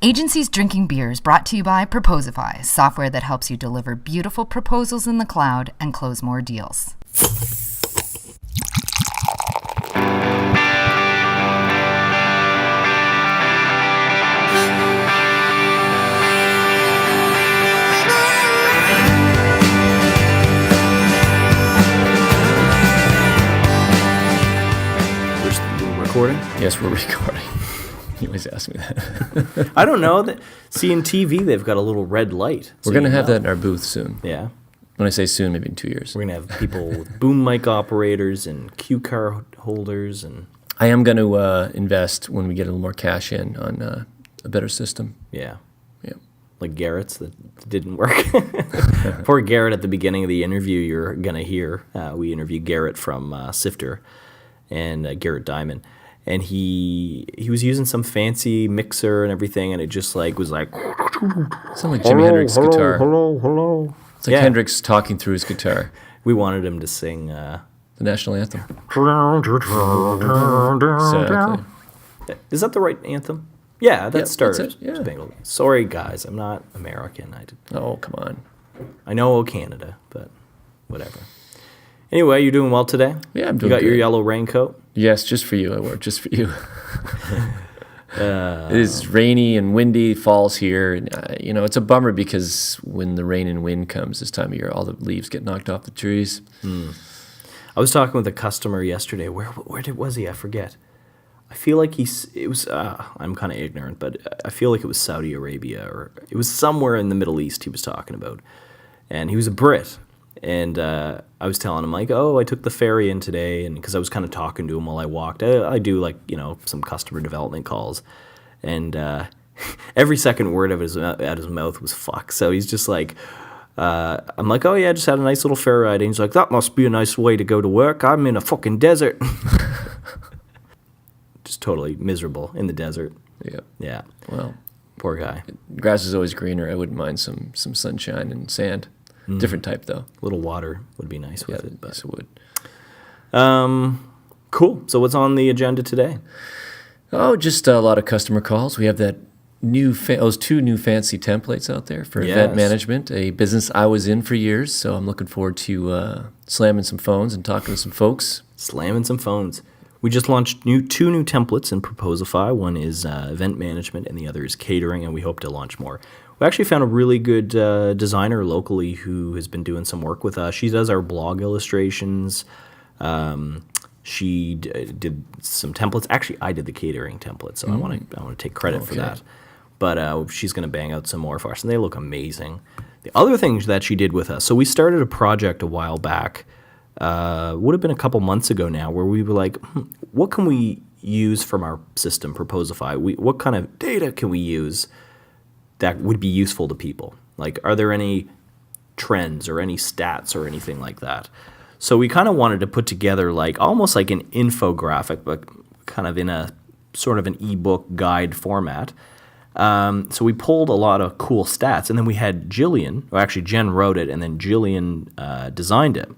Agencies Drinking Beers brought to you by Proposify, software that helps you deliver beautiful proposals in the cloud and close more deals. Recording? Yes, we're recording. You always ask me that. I don't know. See, in TV, they've got a little red light. We're going to have that in our booth soon. Yeah. When I say soon, maybe in 2 years. We're going to have people with boom mic operators and cue card holders. And I am going to invest when we get a little more cash in on a better system. Yeah. Yeah. Like Garrett's that didn't work. Poor Garrett at the beginning of the interview you're going to hear. We interviewed Garrett from Sifter and Garrett Dimon. And he was using some fancy mixer and everything, and it just was like... Sounds like Jimi Hendrix's guitar. Hello. It's like Hendrix talking through his guitar. We wanted him to sing... the national anthem. Exactly. Is that the right anthem? Yeah, that's Star yeah. Spangled. Sorry, guys, I'm not American. Oh, come on. I know Canada, but whatever. Anyway, you're doing well today? Yeah, I'm doing You got good. your yellow raincoat? Yes, just for you. I wore it just for you. It is rainy and windy. Fall's here. And, it's a bummer because when the rain and wind comes this time of year, all the leaves get knocked off the trees. I was talking with a customer yesterday. Where was he? I forget. I feel like I'm kind of ignorant, but I feel like it was Saudi Arabia or it was somewhere in the Middle East he was talking about. And he was a Brit. And I was telling him, like, I took the ferry in today, and because I was kind of talking to him while I walked. I do, some customer development calls. And every second word of out of his mouth was fuck. So he's just like, I'm like, oh, yeah, I just had a nice little ferry ride. And he's like, that must be a nice way to go to work. I'm in a fucking desert. Just totally miserable in the desert. Yeah. Yeah. Well, poor guy. Grass is always greener. I wouldn't mind some sunshine and sand. Different type, though. A little water would be nice with it. Yes, it would. Cool. So what's on the agenda today? Oh, just a lot of customer calls. We have that those two new fancy templates out there for event management, a business I was in for years. So I'm looking forward to slamming some phones and talking to some folks. Slamming some phones. We just launched two new templates in Proposify. One is event management and the other is catering, and we hope to launch more. We actually found a really good designer locally who has been doing some work with us. She does our blog illustrations. She did some templates. Actually, I did the catering template, so I want to take credit for that. But she's going to bang out some more for us, and they look amazing. The other thing that she did with us, so we started a project a while back, would have been a couple months ago now, where we were like, what can we use from our system, Proposify? What kind of data can we use that would be useful to people? Like, are there any trends or any stats or anything like that? So we kind of wanted to put together almost like an infographic, but kind of in a sort of an ebook guide format. So we pulled a lot of cool stats, and then we had Jillian, or actually Jen wrote it, and then Jillian designed it.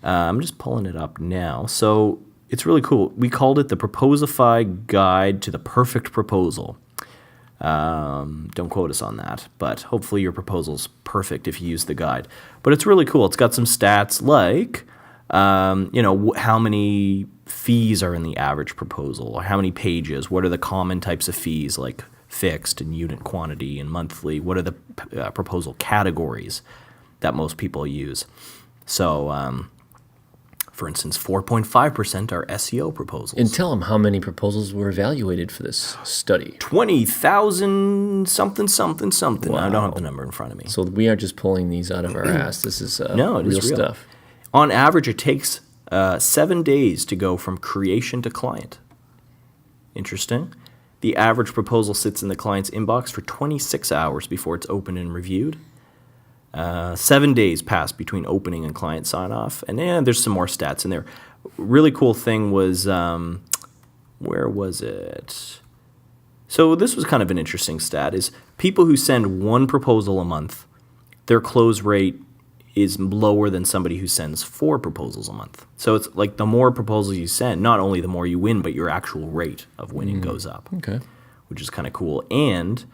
I'm just pulling it up now. So it's really cool. We called it the Proposify Guide to the Perfect Proposal. Don't quote us on that, but hopefully your proposal's perfect if you use the guide. But it's really cool. It's got some stats like, how many fees are in the average proposal, or how many pages, what are the common types of fees like fixed and unit quantity and monthly, what are the proposal categories that most people use. So, for instance, 4.5% are SEO proposals. And tell them how many proposals were evaluated for this study. 20,000 something. Wow. I don't have the number in front of me. So we aren't just pulling these out of our ass. This is No, it real is real stuff. On average, it takes 7 days to go from creation to client. Interesting. The average proposal sits in the client's inbox for 26 hours before it's opened and reviewed. 7 days pass between opening and client sign-off. And there's some more stats in there. Really cool thing was, where was it? So this was kind of an interesting stat, is people who send one proposal a month, their close rate is lower than somebody who sends 4 proposals a month. So it's like the more proposals you send, not only the more you win, but your actual rate of winning goes up. Okay. Which is kind of cool. And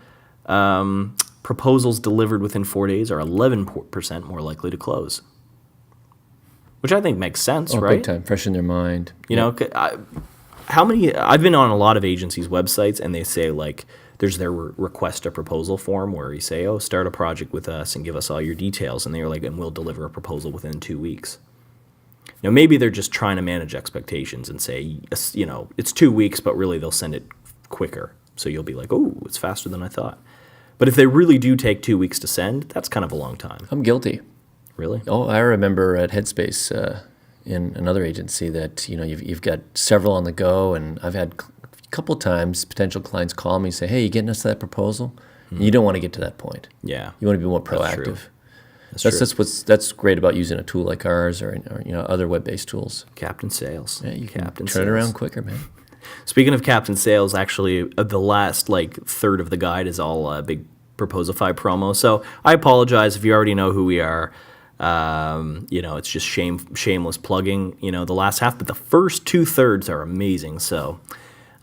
Proposals delivered within 4 days are 11% more likely to close, which I think makes sense, right? Big time, fresh in their mind. You know, I've been on a lot of agencies' websites, and they say, like, there's their request a proposal form where you say, oh, start a project with us and give us all your details. And they're like, and we'll deliver a proposal within 2 weeks. Now, maybe they're just trying to manage expectations and say, you know, it's 2 weeks, but really they'll send it quicker. So you'll be like, oh, it's faster than I thought. But if they really do take 2 weeks to send, that's kind of a long time. I'm guilty. Really? Oh, I remember at Headspace in another agency that, you know, you've got several on the go, and I've had a couple times potential clients call me and say, hey, you getting us that proposal? And you don't want to get to that point. Yeah. You want to be more proactive. That's great about using a tool like ours or you know, other web-based tools. Captain Sales. Yeah, you can turn it around quicker, man. Speaking of Captain Sales, actually, the last third of the guide is all a big Proposify promo. So I apologize if you already know who we are. You know, it's just shameless plugging, you know, the last half, but the first 2/3 are amazing. So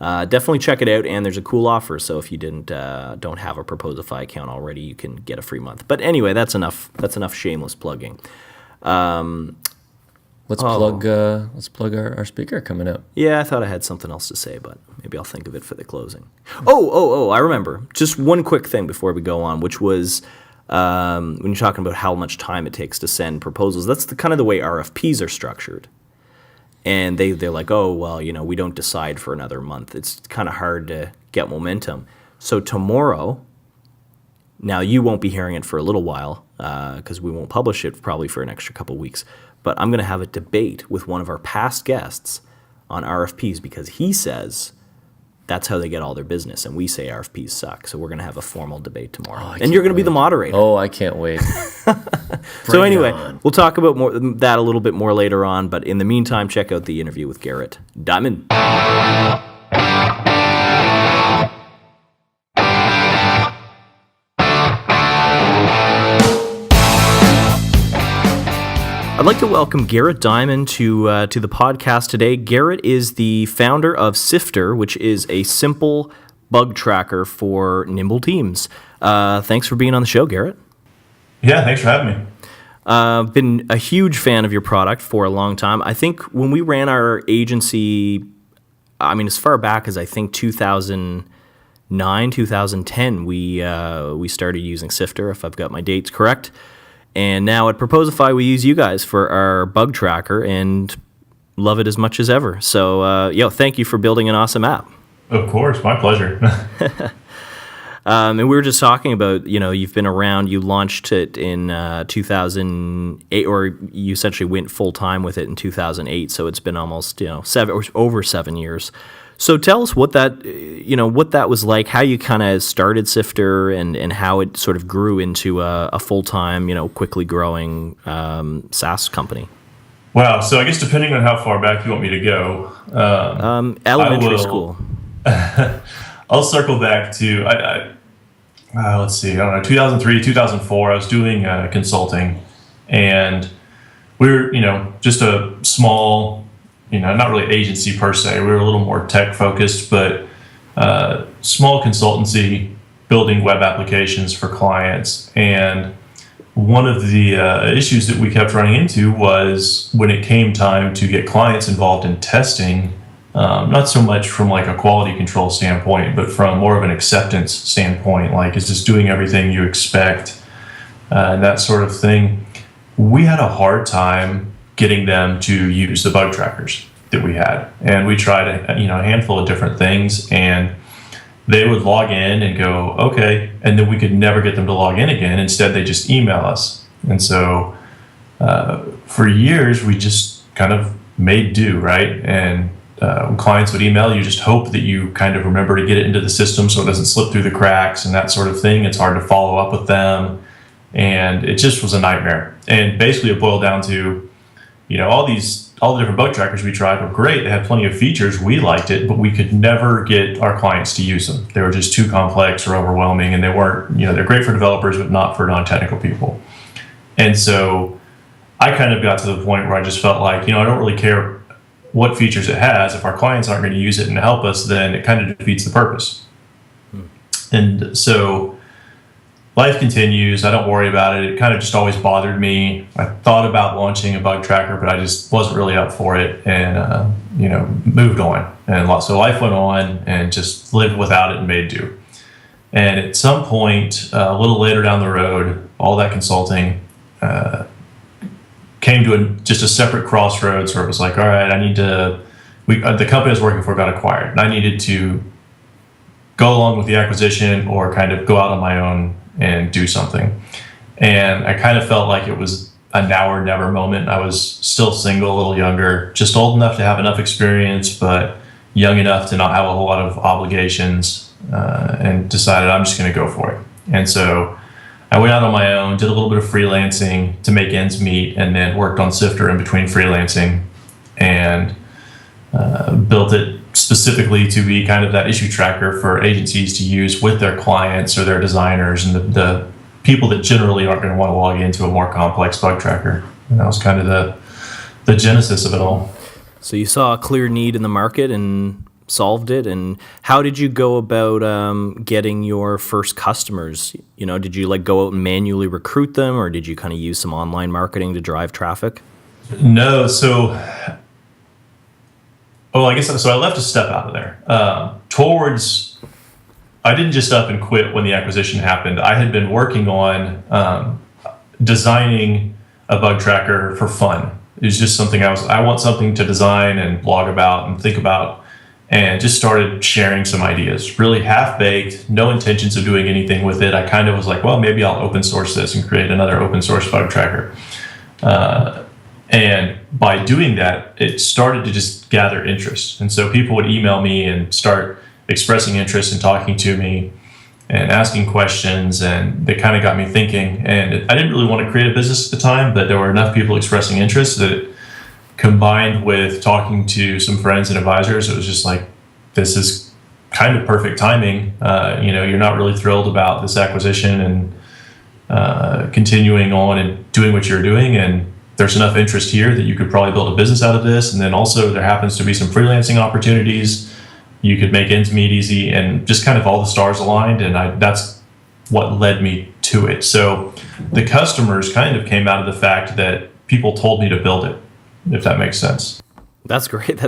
definitely check it out, and there's a cool offer. So if you don't have a Proposify account already, you can get a free month. But anyway, that's enough shameless plugging. Let's plug our speaker coming up. Yeah, I thought I had something else to say, but maybe I'll think of it for the closing. Oh, I remember. Just one quick thing before we go on, which was when you're talking about how much time it takes to send proposals, that's kind of the way RFPs are structured. And they're like, oh, well, you know, we don't decide for another month. It's kind of hard to get momentum. So tomorrow, now you won't be hearing it for a little while because we won't publish it probably for an extra couple weeks. But I'm going to have a debate with one of our past guests on RFPs because he says that's how they get all their business, and we say RFPs suck. So we're going to have a formal debate tomorrow. And you're going to be the moderator. Oh, I can't wait. So anyway, we'll talk about that a little bit more later on. But in the meantime, check out the interview with Garrett Dimon. I'd like to welcome Garrett Dimon to the podcast today. Garrett is the founder of Sifter, which is a simple bug tracker for nimble teams. Thanks for being on the show, Garrett. Yeah, thanks for having me. I've been a huge fan of your product for a long time. I think when we ran our agency, I mean, as far back as I think 2009, 2010, we started using Sifter, if I've got my dates correct. And now at Proposify, we use you guys for our bug tracker and love it as much as ever. So, thank you for building an awesome app. Of course, my pleasure. And we were just talking about, you know, you've been around, you launched it in 2008, or you essentially went full-time with it in 2008. So it's been almost, over 7 years. So tell us what that was like, how you kind of started Sifter and how it sort of grew into a full-time, quickly growing SaaS company. Wow. So I guess depending on how far back you want me to go. Elementary school. I'll circle back to, let's see, I don't know, 2003, 2004, I was doing consulting, and we were, just a small, not really agency per se. We were a little more tech focused, but small consultancy building web applications for clients. And one of the issues that we kept running into was when it came time to get clients involved in testing, not so much from like a quality control standpoint, but from more of an acceptance standpoint, like is this doing everything you expect, and that sort of thing. We had a hard time getting them to use the bug trackers that we had. And we tried a handful of different things, and they would log in and go, okay, and then we could never get them to log in again. Instead, they just email us. And so for years, we just kind of made do, right? And when clients would email, you just hope that you kind of remember to get it into the system so it doesn't slip through the cracks and that sort of thing. It's hard to follow up with them. And it just was a nightmare. And basically it boiled down to, all the different bug trackers we tried were great. They had plenty of features. We liked it, but we could never get our clients to use them. They were just too complex or overwhelming, and they weren't, they're great for developers, but not for non-technical people. And so I kind of got to the point where I just felt like, I don't really care what features it has. If our clients aren't going to use it and help us, then it kind of defeats the purpose. And so life continues. I don't worry about it. It kind of just always bothered me. I thought about launching a bug tracker, but I just wasn't really up for it, and moved on. And so life went on, and just lived without it and made do. And at some point, a little later down the road, all that consulting came to just a separate crossroads where it was like, all right, the company I was working for got acquired, and I needed to go along with the acquisition or kind of go out on my own and do something. And I kind of felt like it was a now or never moment. I was still single, a little younger, just old enough to have enough experience, but young enough to not have a whole lot of obligations, and decided I'm just going to go for it. And so I went out on my own, did a little bit of freelancing to make ends meet, and then worked on Sifter in between freelancing, and built it specifically to be kind of that issue tracker for agencies to use with their clients or their designers and the people that generally aren't going to want to log into a more complex bug tracker. And that was kind of the genesis of it all. So you saw a clear need in the market and solved it. And how did you go about getting your first customers? Did you go out and manually recruit them, or did you kind of use some online marketing to drive traffic? No. I guess so. I left a step out of there. I didn't just up and quit when the acquisition happened. I had been working on designing a bug tracker for fun. It was just something I want something to design and blog about and think about, and just started sharing some ideas, really half-baked, no intentions of doing anything with it. I kind of was like, well, maybe I'll open source this and create another open source bug tracker. And by doing that, it started to just gather interest. And so people would email me and start expressing interest and talking to me and asking questions. And they kind of got me thinking. And I didn't really want to create a business at the time, but there were enough people expressing interest that it, combined with talking to some friends and advisors, it was just like, this is kind of perfect timing. You're not really thrilled about this acquisition and continuing on and doing what you're doing. And there's enough interest here that you could probably build a business out of this. And then also there happens to be some freelancing opportunities. You could make ends meet easy, and just kind of all the stars aligned. And that's what led me to it. So the customers kind of came out of the fact that people told me to build it, if that makes sense. That's great.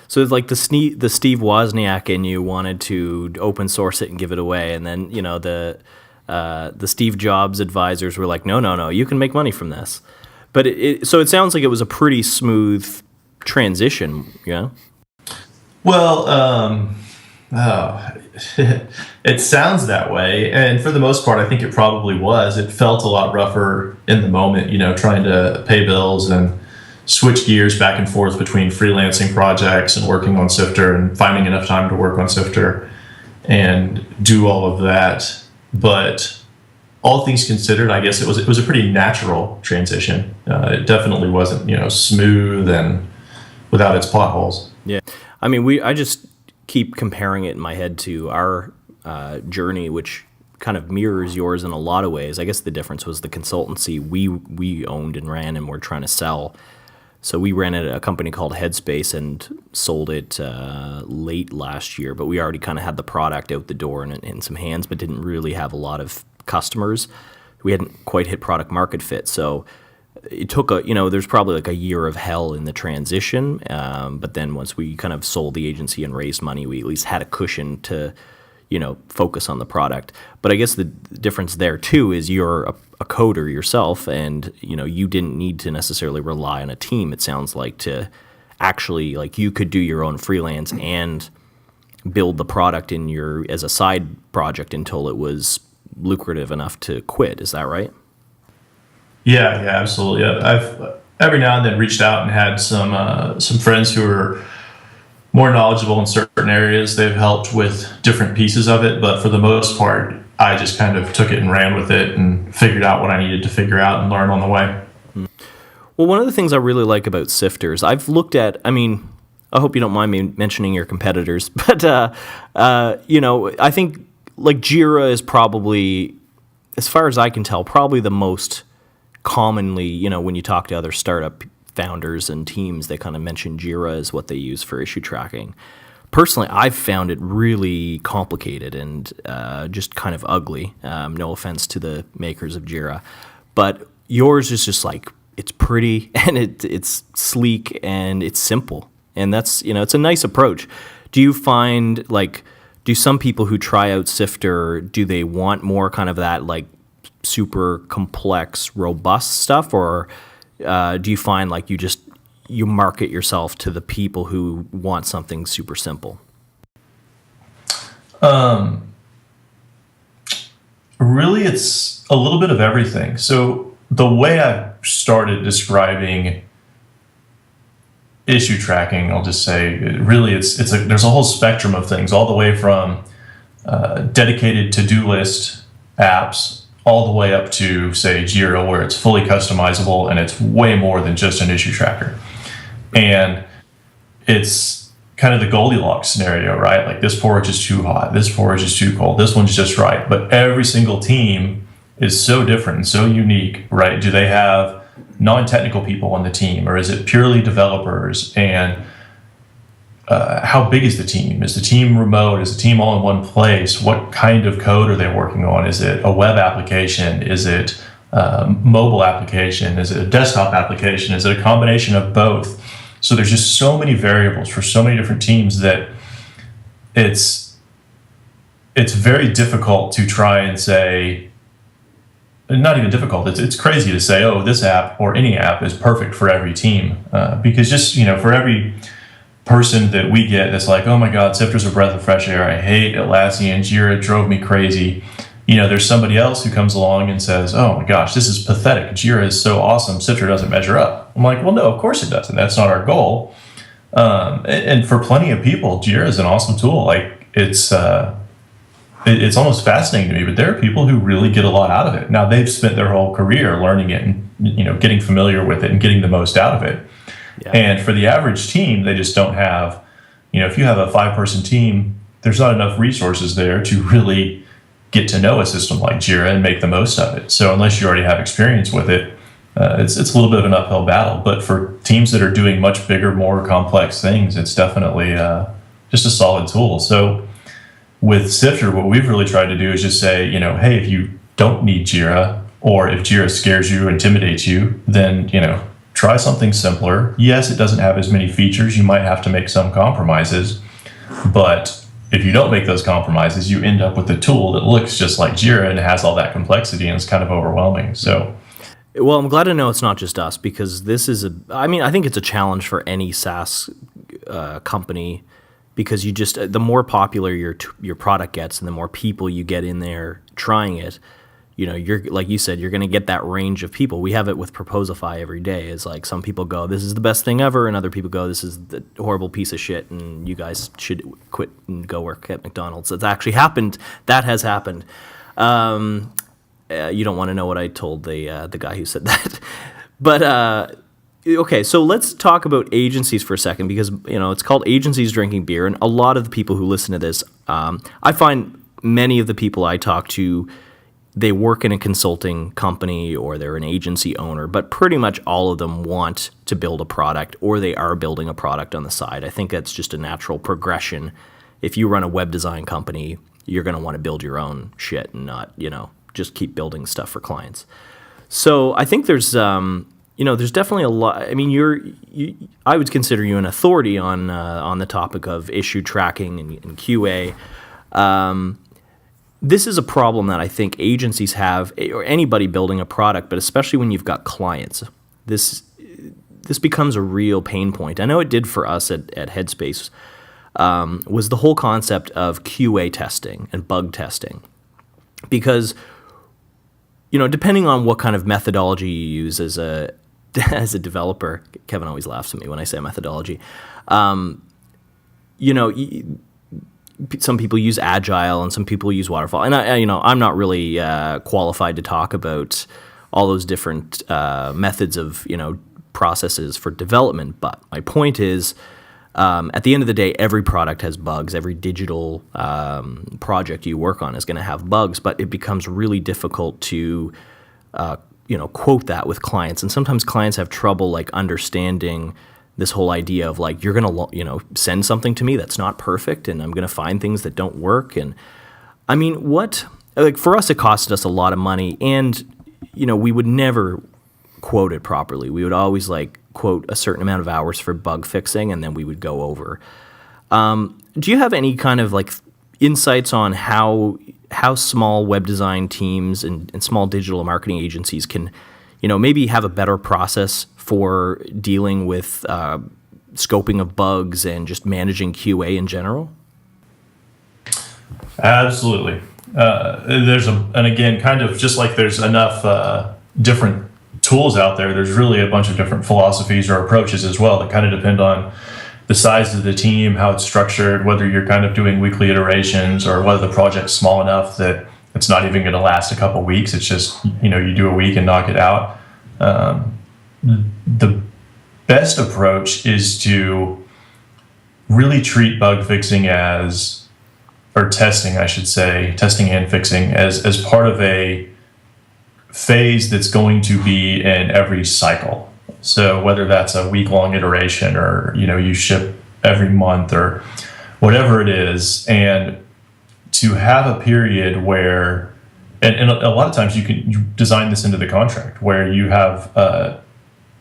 So it's like the Steve Wozniak in you wanted to open source it and give it away. And then, the Steve Jobs advisors were like, no, you can make money from this. But so it sounds like it was a pretty smooth transition, yeah? Well, it sounds that way. And for the most part, I think it probably was. It felt a lot rougher in the moment, trying to pay bills and switch gears back and forth between freelancing projects and working on Sifter and finding enough time to work on Sifter and do all of that. But all things considered, I guess it was a pretty natural transition. It definitely wasn't, smooth and without its potholes. Yeah. I mean, I just keep comparing it in my head to our journey, which kind of mirrors yours in a lot of ways. I guess the difference was the consultancy we owned and ran and were trying to sell. So we ran a company called Headspace and sold it late last year, but we already kind of had the product out the door and in some hands, but didn't really have a lot of customers. We hadn't quite hit product market fit. So it took there's probably like a year of hell in the transition. But then once we kind of sold the agency and raised money, we at least had a cushion to, focus on the product. But I guess the difference there too is you're a coder yourself, and, you didn't need to necessarily rely on a team, it sounds like, to actually, like, you could do your own freelance and build the product as a side project until it was lucrative enough to quit. Is that right? Yeah, absolutely. I've every now and then reached out and had some friends who are more knowledgeable in certain areas. They've helped with different pieces of it, but for the most part, I just kind of took it and ran with it and figured out what I needed to figure out and learn on the way. Well, one of the things I really like about Sifters, I've looked at, I hope you don't mind me mentioning your competitors, but, I think like Jira is probably, as far as I can tell, probably the most commonly, when you talk to other startup founders and teams, they kind of mention Jira as what they use for issue tracking. personally, I've found it really complicated and just kind of ugly. No offense to the makers of Jira, but yours is just like, it's pretty and it's sleek and it's simple. And that's, it's a nice approach. Do you find, like, do some people who try out Sifter, do they want more kind of that, like, super complex, robust stuff? Or do you find like you market yourself to the people who want something super simple? Really, it's a little bit of everything. So the way I started describing issue tracking, I'll just say, really, there's a whole spectrum of things, all the way from dedicated to-do list apps, all the way up to, say, Jira, where it's fully customizable and it's way more than just an issue tracker. And it's kind of the Goldilocks scenario, right? Like, this porridge is too hot, this porridge is too cold, this one's just right. But every single team is so different and so unique, right? Do they have non-technical people on the team, or is it purely developers? And how big is the team? Is the team remote? Is the team all in one place? What kind of code are they working on? Is it a web application? Is it a mobile application? Is it a desktop application? Is it a combination of both? So there's just so many variables for so many different teams that it's very difficult to try and say, not even difficult, it's crazy to say, oh, this app or any app is perfect for every team. Because just, for every person that we get that's like, oh my God, Sifter's a breath of fresh air, I hate Atlassian, Jira drove me crazy. There's somebody else who comes along and says, oh my gosh, this is pathetic, Jira is so awesome, Sifter doesn't measure up. I'm like, well, no, of course it doesn't. That's not our goal. And for plenty of people, Jira is an awesome tool. Like, it's almost fascinating to me, but there are people who really get a lot out of it. Now, they've spent their whole career learning it and, getting familiar with it and getting the most out of it. Yeah. And for the average team, they just don't have, if you have a 5-person team, there's not enough resources there to really get to know a system like Jira and make the most of it. So unless you already have experience with it, it's a little bit of an uphill battle. But for teams that are doing much bigger, more complex things, it's definitely just a solid tool. So with Sifter, what we've really tried to do is just say, hey, if you don't need Jira, or if Jira scares you, intimidates you, then, try something simpler. Yes, it doesn't have as many features. You might have to make some compromises. But if you don't make those compromises, you end up with a tool that looks just like Jira and has all that complexity, and it's kind of overwhelming. So, well, I'm glad to know it's not just us, because this is I think it's a challenge for any SaaS company, because the more popular your product gets and the more people you get in there trying it, you're, like you said, you're going to get that range of people. We have it with Proposify every day. It's like, some people go, this is the best thing ever, and other people go, this is the horrible piece of shit, and you guys should quit and go work at McDonald's. It's actually happened. That has happened. You don't want to know what I told the guy who said that. But okay, so let's talk about agencies for a second, because it's called Agencies Drinking Beer, and a lot of the people who listen to this, I find many of the people I talk to, they work in a consulting company or they're an agency owner, but pretty much all of them want to build a product, or they are building a product on the side. I think that's just a natural progression. If you run a web design company, you're going to want to build your own shit and not, just keep building stuff for clients. So I think there's definitely a lot. I mean, I would consider you an authority on the topic of issue tracking and QA. This is a problem that I think agencies have, or anybody building a product, but especially when you've got clients. This becomes a real pain point. I know it did for us at Headspace, was the whole concept of QA testing and bug testing. Because, depending on what kind of methodology you use as a developer, Kevin always laughs at me when I say methodology, some people use Agile and some people use Waterfall. And I'm not really qualified to talk about all those different methods of, processes for development. But my point is, at the end of the day, every product has bugs. Every digital project you work on is going to have bugs, but it becomes really difficult to, quote that with clients. And sometimes clients have trouble understanding this whole idea of like, you're going to, send something to me that's not perfect, and I'm going to find things that don't work. And I mean, for us, it costed us a lot of money, and, we would never quote it properly. We would always like quote a certain amount of hours for bug fixing, and then we would go over. Do you have any kind of like insights on how small web design teams and small digital marketing agencies can, maybe have a better process for dealing with scoping of bugs and just managing QA in general? Absolutely. And again, kind of just like there's enough different tools out there, there's really a bunch of different philosophies or approaches as well that kind of depend on the size of the team, how it's structured, whether you're kind of doing weekly iterations or whether the project's small enough that it's not even going to last a couple weeks. It's just, you do a week and knock it out. The best approach is to really treat bug fixing testing, I should say, testing and fixing as part of a phase that's going to be in every cycle. So whether that's a week-long iteration or, you ship every month or whatever it is, and to have a period where, and a lot of times you design this into the contract where you have,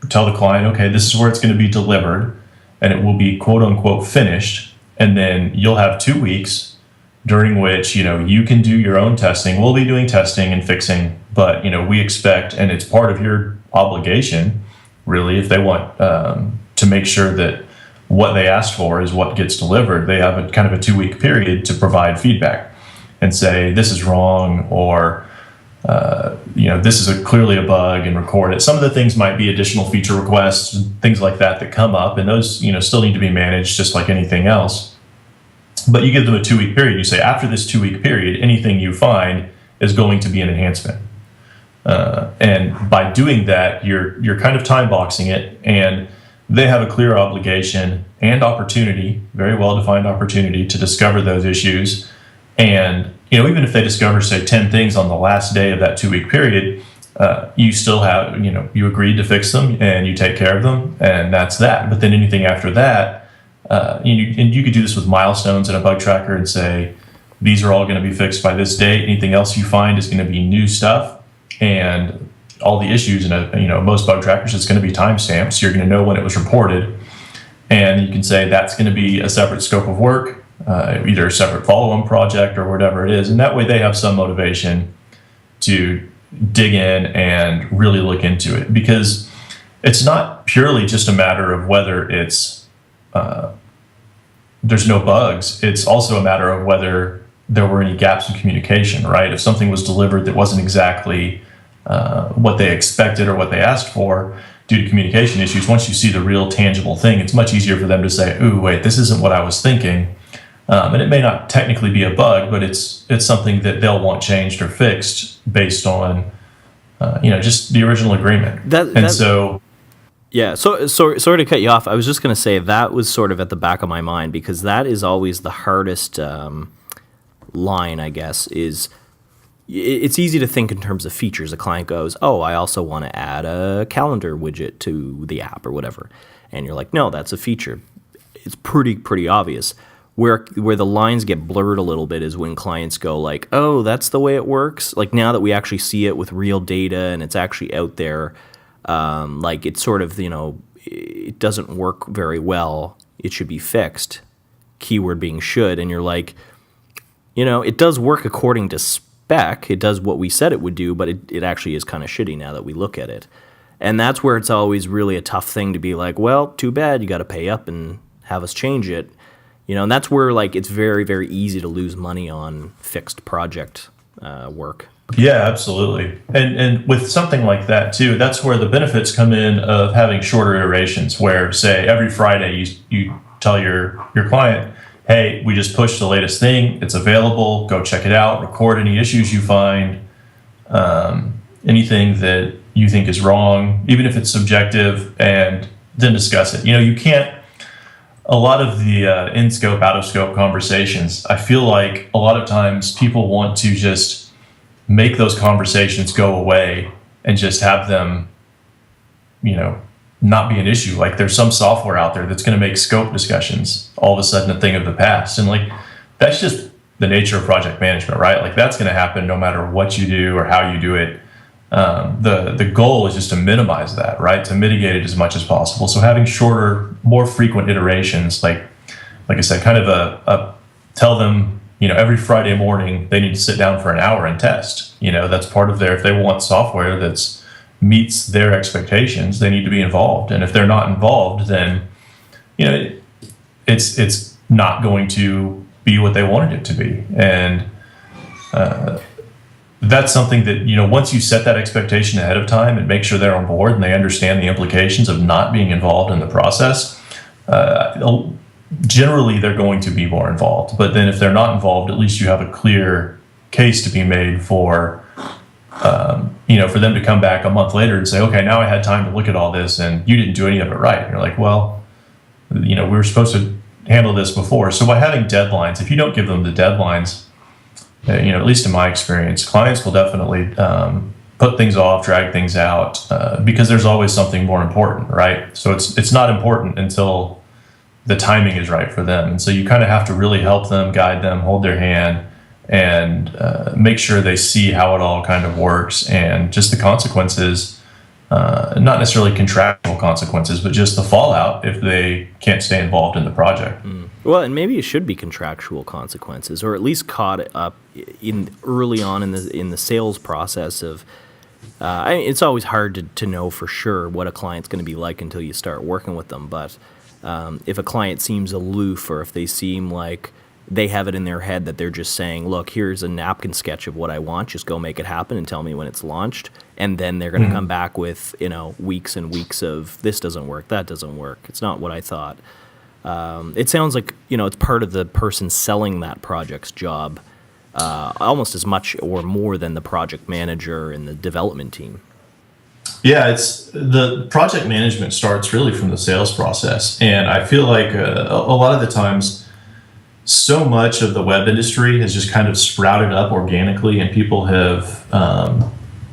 tell the client, okay, this is where it's going to be delivered and it will be quote unquote finished. And then you'll have 2 weeks during which, you can do your own testing. We'll be doing testing and fixing, but, we expect, and it's part of your obligation, really, if they want to make sure that what they asked for is what gets delivered, they have a kind of a 2-week period to provide feedback and say, this is wrong, or, this is clearly a bug, and record it. Some of the things might be additional feature requests, things like that come up, and those, still need to be managed just like anything else. But you give them a 2-week period. You say, after this 2-week period, anything you find is going to be an enhancement. And by doing that, you're kind of time boxing it, and they have a clear obligation and opportunity, very well-defined opportunity, to discover those issues. And, even if they discover, say, 10 things on the last day of that 2-week period, you still have, you agreed to fix them and you take care of them, and that's that. But then anything after that, and you could do this with milestones in a bug tracker and say, these are all going to be fixed by this date. Anything else you find is going to be new stuff. And all the issues in most bug trackers, it's going to be timestamped, so you're going to know when it was reported, and you can say that's going to be a separate scope of work, either a separate follow-on project or whatever it is, and that way they have some motivation to dig in and really look into it, because it's not purely just a matter of whether it's there's no bugs. It's also a matter of whether there were any gaps in communication, right? If something was delivered that wasn't exactly what they expected or what they asked for due to communication issues, once you see the real tangible thing, it's much easier for them to say, ooh, wait, this isn't what I was thinking. And it may not technically be a bug, but it's something that they'll want changed or fixed based on, just the original agreement. Yeah, so sorry to cut you off. I was just going to say that was sort of at the back of my mind, because that is always the hardest line, I guess, is it's easy to think in terms of features. A client goes, oh, I also want to add a calendar widget to the app or whatever. And you're like, no, that's a feature. It's pretty obvious. Where the lines get blurred a little bit is when clients go like, oh, that's the way it works. Like now that we actually see it with real data and it's actually out there, like it's sort of, it doesn't work very well. It should be fixed. Keyword being should. And you're like, it does work according to spec. It does what we said it would do, but it actually is kind of shitty now that we look at it. And that's where it's always really a tough thing to be like, well, too bad, you got to pay up and have us change it. And that's where like it's very, very easy to lose money on fixed project work. Yeah, absolutely. And with something like that too, that's where the benefits come in of having shorter iterations where, say, every Friday you tell your client, hey, we just pushed the latest thing. It's available. Go check it out. Record any issues you find, anything that you think is wrong, even if it's subjective, and then discuss it. You can't, a lot of the in-scope, out-of-scope conversations, I feel like a lot of times people want to just make those conversations go away and just have them, not be an issue. Like there's some software out there that's going to make scope discussions all of a sudden a thing of the past. And like, that's just the nature of project management, right? Like that's going to happen no matter what you do or how you do it. The goal is just to minimize that, right? To mitigate it as much as possible. So having shorter, more frequent iterations, like I said, kind of a tell them, every Friday morning they need to sit down for an hour and test. That's part of if they want software that's meets their expectations, they need to be involved. And if they're not involved, then, it's not going to be what they wanted it to be. And, that's something that, once you set that expectation ahead of time and make sure they're on board and they understand the implications of not being involved in the process, generally they're going to be more involved. But then if they're not involved, at least you have a clear case to be made for, for them to come back a month later and say, okay, now I had time to look at all this and you didn't do any of it right. And you're like, well, we were supposed to handle this before. So by having deadlines, if you don't give them the deadlines, at least in my experience, clients will definitely put things off, drag things out, because there's always something more important, right? So it's not important until the timing is right for them. And so you kind of have to really help them, guide them, hold their hand, and make sure they see how it all kind of works and just the consequences, not necessarily contractual consequences, but just the fallout if they can't stay involved in the project. Well, and maybe it should be contractual consequences, or at least caught up in early on in the sales process of. It's always hard to know for sure what a client's going to be like until you start working with them. But if a client seems aloof, or if they seem like they have it in their head that they're just saying, "Look, here's a napkin sketch of what I want. Just go make it happen and tell me when it's launched," and then they're going to come back with weeks and weeks of this doesn't work, that doesn't work. It's not what I thought. It sounds like, it's part of the person selling that project's job, almost as much or more than the project manager and the development team. Yeah, it's the project management starts really from the sales process. And I feel like a lot of the times, so much of the web industry has just kind of sprouted up organically, and people have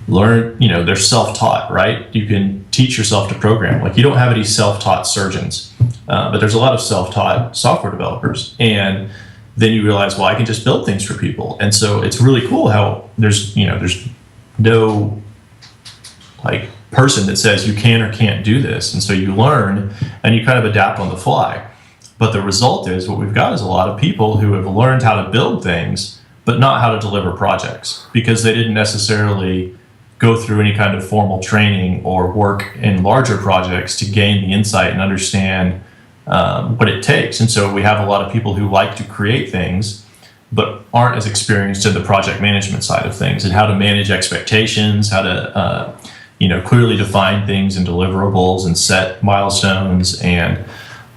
learned, they're self-taught, right? You can teach yourself to program. Like, you don't have any self-taught surgeons, but there's a lot of self-taught software developers. And then you realize, well, I can just build things for people. And so it's really cool how there's no like person that says you can or can't do this. And so you learn and you kind of adapt on the fly. But the result is, what we've got is a lot of people who have learned how to build things, but not how to deliver projects, because they didn't necessarily go through any kind of formal training or work in larger projects to gain the insight and understand what it takes. And so we have a lot of people who like to create things, but aren't as experienced in the project management side of things and how to manage expectations, how to clearly define things and deliverables and set milestones. And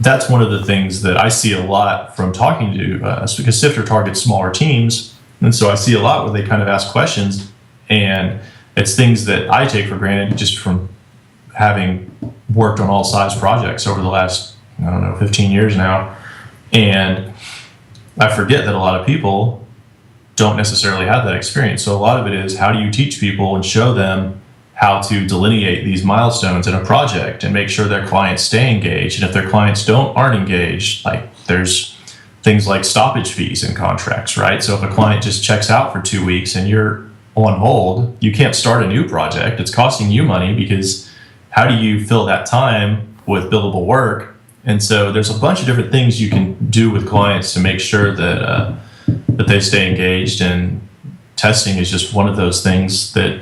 that's one of the things that I see a lot from talking to, because Sifter targets smaller teams. And so I see a lot where they kind of ask questions, and it's things that I take for granted just from having worked on all size projects over the last, 15 years now. And I forget that a lot of people don't necessarily have that experience. So a lot of it is, how do you teach people and show them how to delineate these milestones in a project and make sure their clients stay engaged. And if their clients aren't engaged, like, there's things like stoppage fees in contracts, right? So if a client just checks out for 2 weeks and you're on hold, you can't start a new project. It's costing you money, because how do you fill that time with billable work? And so there's a bunch of different things you can do with clients to make sure that that they stay engaged. And testing is just one of those things that,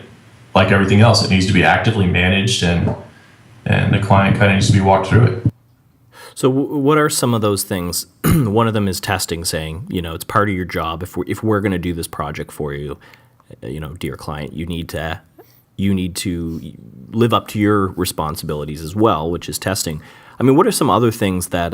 like everything else, it needs to be actively managed, and the client kind of needs to be walked through it. So what are some of those things? One of them is testing, saying, it's part of your job. If we're going to do this project for you, dear client, you need to live up to your responsibilities as well, which is testing. I mean, what are some other things that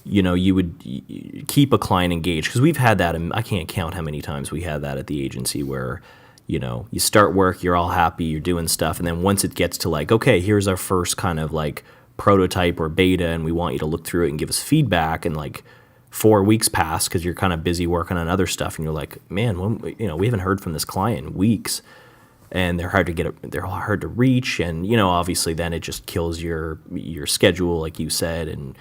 you would keep a client engaged? Because we've had that, and I can't count how many times we had that at the agency, where you start work, you're all happy, you're doing stuff, and then once it gets to like, okay, here's our first kind of like prototype or beta, and we want you to look through it and give us feedback, and like 4 weeks pass because you're kind of busy working on other stuff, and you're like, man, we haven't heard from this client in weeks. and they're hard to reach, and obviously then it just kills your schedule, like you said, and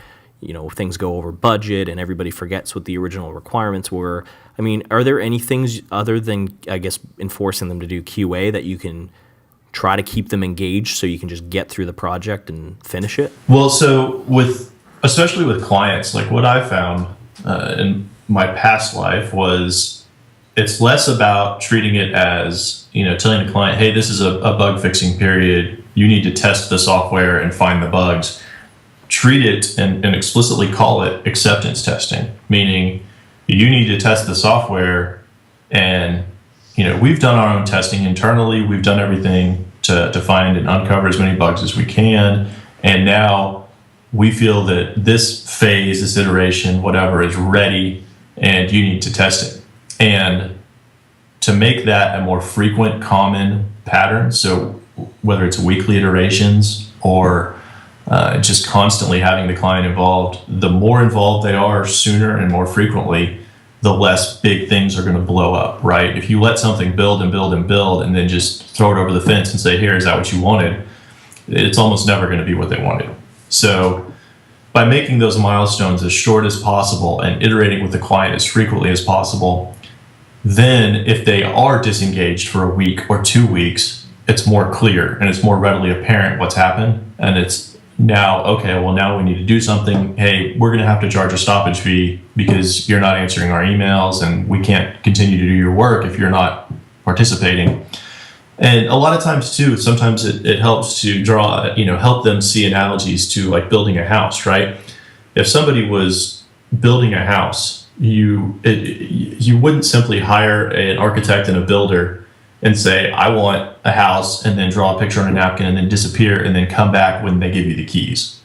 things go over budget and everybody forgets what the original requirements were. I mean, are there any things other than, I guess, enforcing them to do QA that you can try to keep them engaged so you can just get through the project and finish it? Well, so especially with clients, like what I found in my past life was it's less about treating it as, telling the client, hey, this is a bug fixing period. You need to test the software and find the bugs. Treat it and explicitly call it acceptance testing, meaning you need to test the software, and we've done our own testing internally. We've done everything to find and uncover as many bugs as we can, and now we feel that this phase, this iteration, whatever, is ready, and you need to test it. And to make that a more frequent, common pattern, so whether it's weekly iterations or just constantly having the client involved, the more involved they are sooner and more frequently, the less big things are going to blow up, right? If you let something build and build and build and then just throw it over the fence and say, here, is that what you wanted? It's almost never going to be what they wanted. So by making those milestones as short as possible and iterating with the client as frequently as possible, then if they are disengaged for a week or 2 weeks, it's more clear and it's more readily apparent what's happened. And it's now, okay, well, now we need to do something. Hey, we're going to have to charge a stoppage fee because you're not answering our emails, and we can't continue to do your work if you're not participating. And a lot of times too, sometimes it helps to draw, help them see analogies to like building a house, right? If somebody was building a house, you wouldn't simply hire an architect and a builder and say, I want a house, and then draw a picture on a napkin and then disappear and then come back when they give you the keys.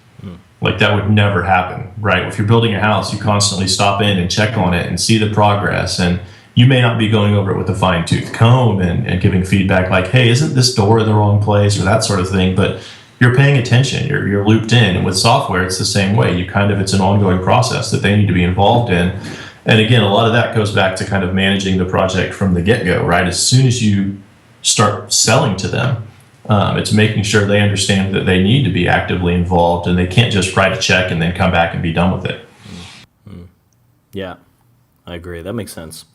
Like that would never happen, right? If you're building a house, you constantly stop in and check on it and see the progress, and you may not be going over it with a fine-tooth comb and giving feedback like, hey, isn't this door in the wrong place, or that sort of thing, but you're paying attention, you're looped in. And with software, it's the same way. It's an ongoing process that they need to be involved in. And again, a lot of that goes back to kind of managing the project from the get-go, right? As soon as you start selling to them, it's making sure they understand that they need to be actively involved, and they can't just write a check and then come back and be done with it. Yeah, I agree. That makes sense.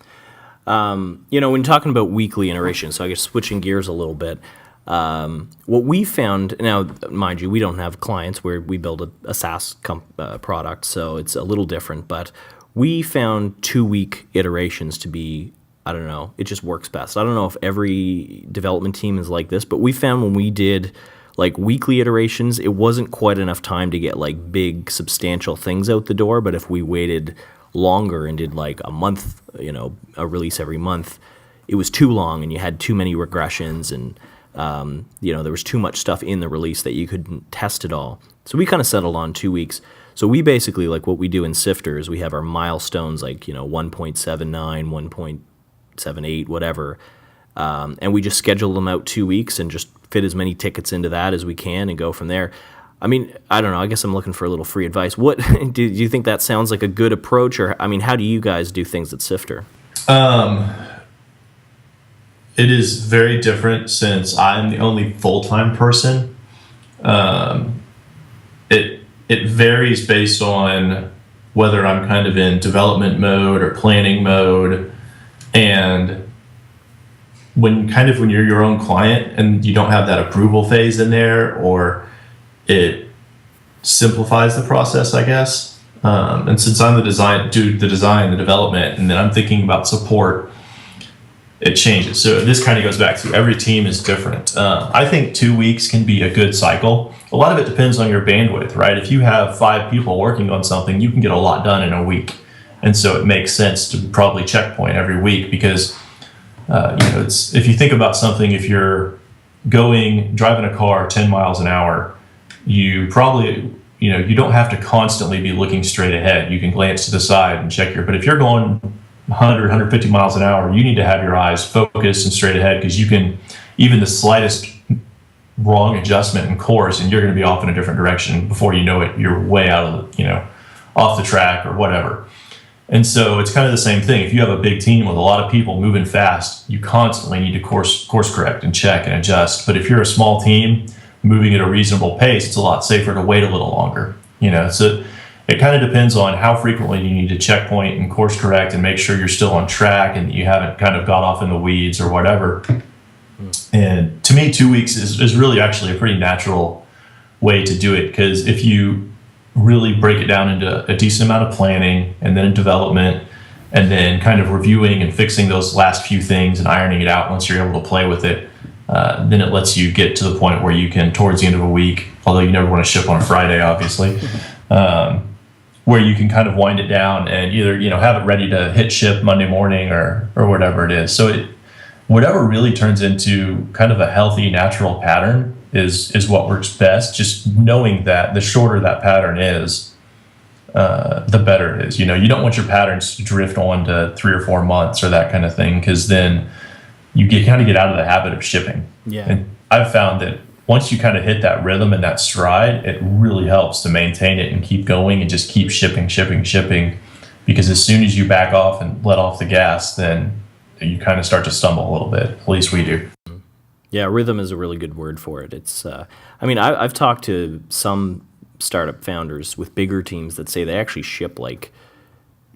When talking about weekly iteration, so I guess switching gears a little bit, what we found, now, mind you, we don't have clients where we build a SaaS product, so it's a little different, but we found 2-week iterations to be, I don't know, it just works best. I don't know if every development team is like this, but we found when we did like weekly iterations, it wasn't quite enough time to get like big, substantial things out the door, but if we waited longer and did like a month, a release every month, it was too long and you had too many regressions, and there was too much stuff in the release that you couldn't test it all. So we kind of settled on 2 weeks. So we basically, like what we do in Sifter is we have our milestones, like 1.79, 1.78, whatever, and we just schedule them out 2 weeks and just fit as many tickets into that as we can and go from there. I mean, I don't know. I guess I'm looking for a little free advice. What do you think that sounds like a good approach, or I mean, how do you guys do things at Sifter? It is very different since I'm the only full-time person. It varies based on whether I'm kind of in development mode or planning mode, and when you're your own client and you don't have that approval phase in there, or it simplifies the process, I guess. And since I'm the design, the development, and then I'm thinking about support, it changes. So this kind of goes back to every team is different. I think 2 weeks can be a good cycle. A lot of it depends on your bandwidth, right? If you have 5 people working on something, you can get a lot done in a week. And so it makes sense to probably checkpoint every week, because it's, if you think about something, if you're driving a car 10 miles an hour, you probably, you don't have to constantly be looking straight ahead. You can glance to the side and check but if you're going 100, 150 miles an hour, you need to have your eyes focused and straight ahead, because you can, even the slightest wrong adjustment in course, and you're going to be off in a different direction before you know it. You're way out of off the track or whatever. And so it's kind of the same thing. If you have a big team with a lot of people moving fast, you constantly need to course correct and check and adjust. But if you're a small team moving at a reasonable pace, it's a lot safer to wait a little longer. So it kind of depends on how frequently you need to checkpoint and course correct and make sure you're still on track and you haven't kind of got off in the weeds or whatever. And to me, 2 weeks is really actually a pretty natural way to do it, because if you really break it down into a decent amount of planning and then development and then kind of reviewing and fixing those last few things and ironing it out once you're able to play with it, then it lets you get to the point where you can, towards the end of a week, although you never want to ship on a Friday, obviously, where you can kind of wind it down and either, have it ready to hit ship Monday morning or whatever it is. So whatever really turns into kind of a healthy, natural pattern is what works best. Just knowing that the shorter that pattern is, the better it is. You don't want your patterns to drift on to 3 or 4 months or that kind of thing, because then you kind of get out of the habit of shipping. Yeah. And I've found that once you kind of hit that rhythm and that stride, it really helps to maintain it and keep going and just keep shipping. Because as soon as you back off and let off the gas, then you kind of start to stumble a little bit. At least we do. Yeah, rhythm is a really good word for it. It's, I've talked to some startup founders with bigger teams that say they actually ship like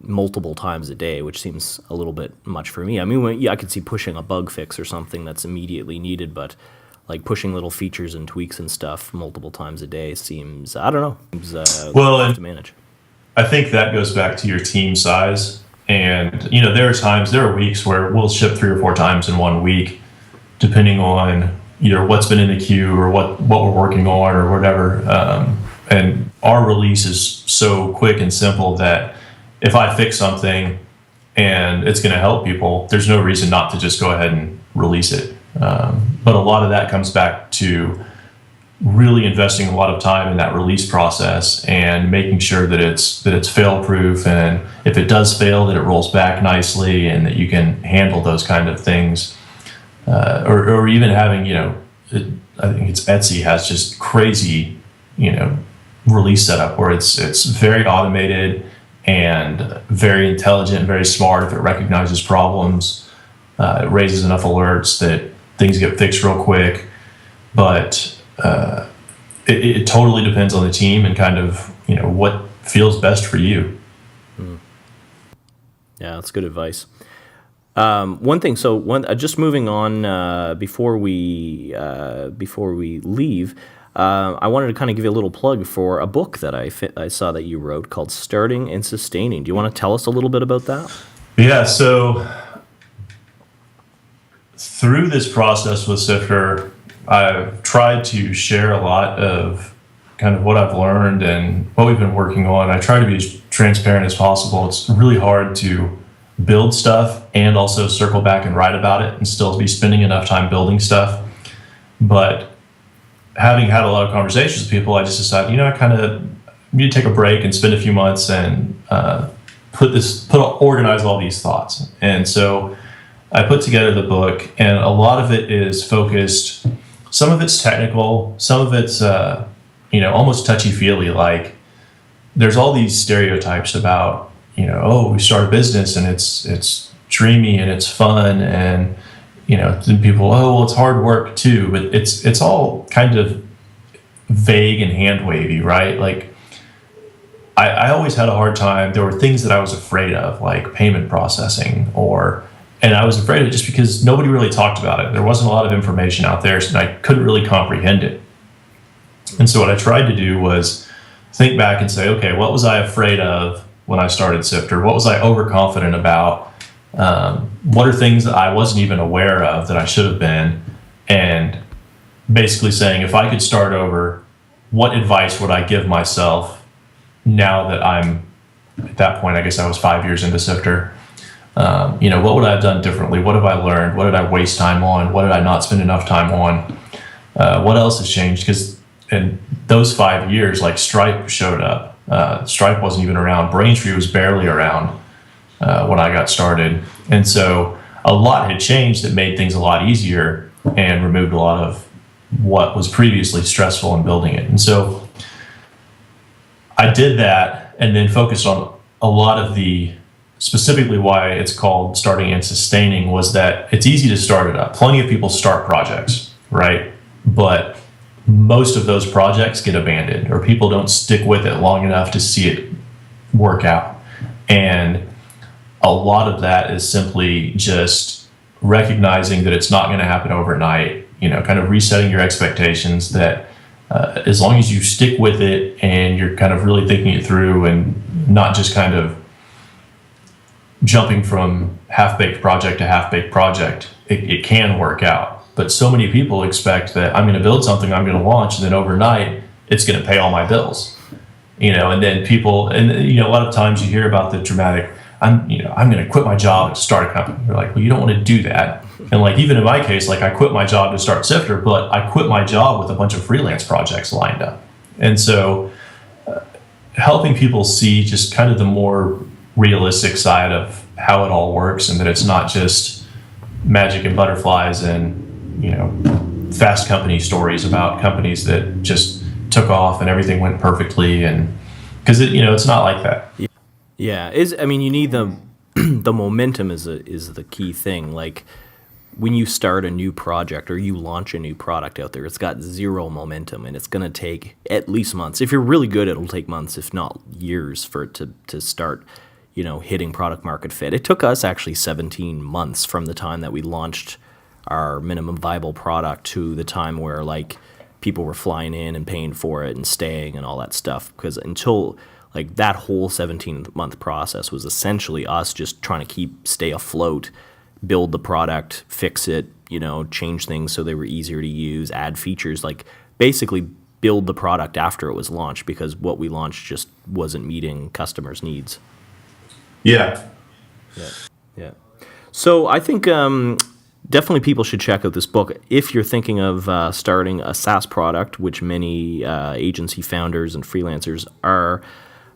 multiple times a day, which seems a little bit much for me. I could see pushing a bug fix or something that's immediately needed, but like pushing little features and tweaks and stuff multiple times a day seems, I don't know, tough to manage. I think that goes back to your team size. And, there are weeks where we'll ship 3 or 4 times in 1 week, depending on either what's been in the queue or what we're working on or whatever. And our release is so quick and simple that if I fix something and it's going to help people, there's no reason not to just go ahead and release it. But a lot of that comes back to really investing a lot of time in that release process and making sure that it's fail-proof, and if it does fail, that it rolls back nicely and that you can handle those kind of things. Or even having, I think it's Etsy has just crazy, release setup where it's very automated and very intelligent, very smart. If it recognizes problems, it raises enough alerts that things get fixed real quick. But it totally depends on the team and kind of, what feels best for you. Yeah, that's good advice. One thing, just moving on before we leave, I wanted to kind of give you a little plug for a book that I saw that you wrote called Starting and Sustaining. Do you want to tell us a little bit about that? Yeah, so through this process with Sifter, I've tried to share a lot of kind of what I've learned and what we've been working on. I try to be as transparent as possible. It's really hard to build stuff and also circle back and write about it and still be spending enough time building stuff. But having had a lot of conversations with people, I just decided, I kind of need to take a break and spend a few months and organize all these thoughts. And so I put together the book, and a lot of it is focused. Some of it's technical, some of it's almost touchy-feely. Like there's all these stereotypes about we start a business and it's dreamy and it's fun, and then people, it's hard work too. But it's all kind of vague and hand wavy, right? Like I always had a hard time. There were things that I was afraid of, like payment processing, and I was afraid of it just because nobody really talked about it. There wasn't a lot of information out there, so I couldn't really comprehend it. And so what I tried to do was think back and say, okay, what was I afraid of when I started Sifter? What was I overconfident about? What are things that I wasn't even aware of that I should have been? And basically saying, if I could start over, what advice would I give myself now that I'm at that point? I guess I was 5 years into Sifter. What would I have done differently? What have I learned? What did I waste time on? What did I not spend enough time on? What else has changed? Because in those 5 years, like Stripe showed up. Stripe wasn't even around. Braintree was barely around when I got started. And so a lot had changed that made things a lot easier and removed a lot of what was previously stressful in building it. And so I did that and then focused on a lot of the specifically why it's called starting and sustaining was that it's easy to start it up. Plenty of people start projects, right? But most of those projects get abandoned, or people don't stick with it long enough to see it work out. And a lot of that is simply just recognizing that it's not going to happen overnight, kind of resetting your expectations that as long as you stick with it and you're kind of really thinking it through and not just kind of jumping from half-baked project to half-baked project, it can work out. But so many people expect that I'm going to build something, I'm going to launch, and then overnight it's going to pay all my bills. And then people, and a lot of times you hear about the dramatic, I'm going to quit my job and start a company. You're like, well, you don't want to do that. And like, even in my case, like I quit my job to start Sifter, but I quit my job with a bunch of freelance projects lined up. And so helping people see just kind of the more realistic side of how it all works, and that it's not just magic and butterflies and, fast company stories about companies that just took off and everything went perfectly. And because it's not like that. Yeah, you need the momentum is the key thing. Like when you start a new project or you launch a new product out there, it's got zero momentum, and it's going to take at least months. If you're really good, it'll take months, if not years, for it to start, hitting product market fit. It took us actually 17 months from the time that we launched our minimum viable product to the time where like people were flying in and paying for it and staying and all that stuff, because until like that whole 17-month process was essentially us just trying to stay afloat, build the product, fix it, change things so they were easier to use, add features, like basically build the product after it was launched, because what we launched just wasn't meeting customers' needs. Yeah. Yeah. So I think definitely people should check out this book if you're thinking of starting a SaaS product, which many agency founders and freelancers are.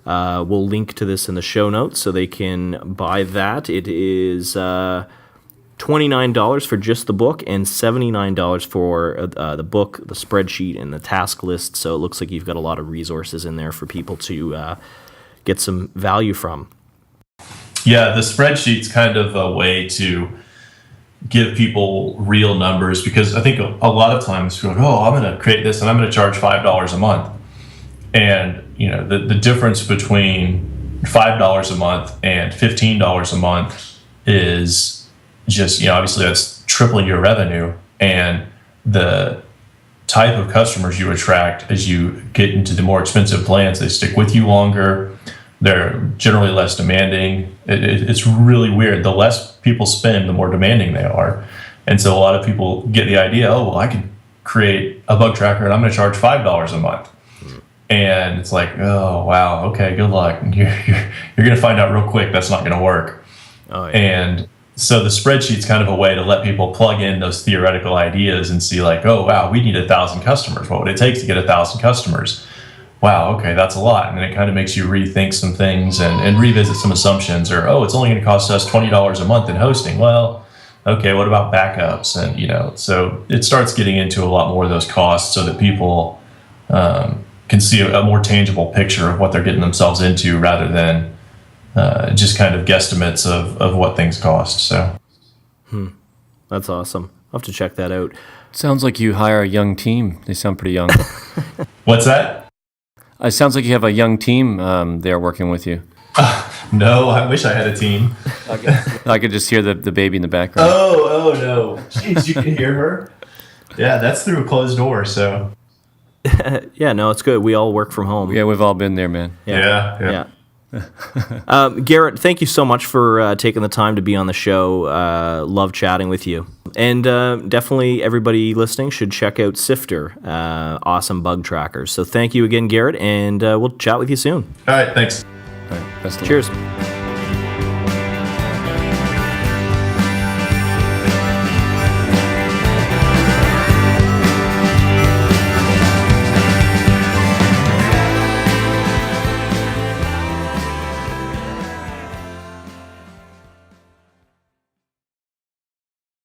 We'll link to this in the show notes so they can buy that. It is $29 for just the book and $79 for the book, the spreadsheet, and the task list. So it looks like you've got a lot of resources in there for people to get some value from. Yeah, the spreadsheet's kind of a way to give people real numbers, because I think a lot of times people go, I'm going to create this and I'm going to charge $5 a month. And, the difference between $5 a month and $15 a month is just, obviously that's tripling your revenue. And the type of customers you attract as you get into the more expensive plans, they stick with you longer. They're generally less demanding. It's really weird. The less people spend, the more demanding they are. And so a lot of people get the idea, I can create a bug tracker and I'm going to charge $5 a month. And it's like, oh, wow, okay, good luck. You're going to find out real quick that's not going to work. Oh, yeah. And so the spreadsheet's kind of a way to let people plug in those theoretical ideas and see like, oh, wow, we need 1,000 customers. What would it take to get 1,000 customers? Wow, okay, that's a lot. And then it kind of makes you rethink some things and revisit some assumptions, or, it's only going to cost us $20 a month in hosting. Well, okay, what about backups? And, so it starts getting into a lot more of those costs so that people can see a more tangible picture of what they're getting themselves into, rather than just kind of guesstimates of what things cost. So, That's awesome. I'll have to check that out. Sounds like you hire a young team. They sound pretty young. What's that? It sounds like you have a young team there working with you. No, I wish I had a team. I could just hear the baby in the background. Oh no. Jeez, you can hear her? Yeah, that's through a closed door, so. Yeah, no, it's good. We all work from home. Yeah, we've all been there, man. Yeah. Garrett, thank you so much for taking the time to be on the show. Love chatting with you. And definitely everybody listening should check out Sifter, awesome bug trackers. So thank you again, Garrett, and we'll chat with you soon. All right, thanks. All right, best of luck. Cheers.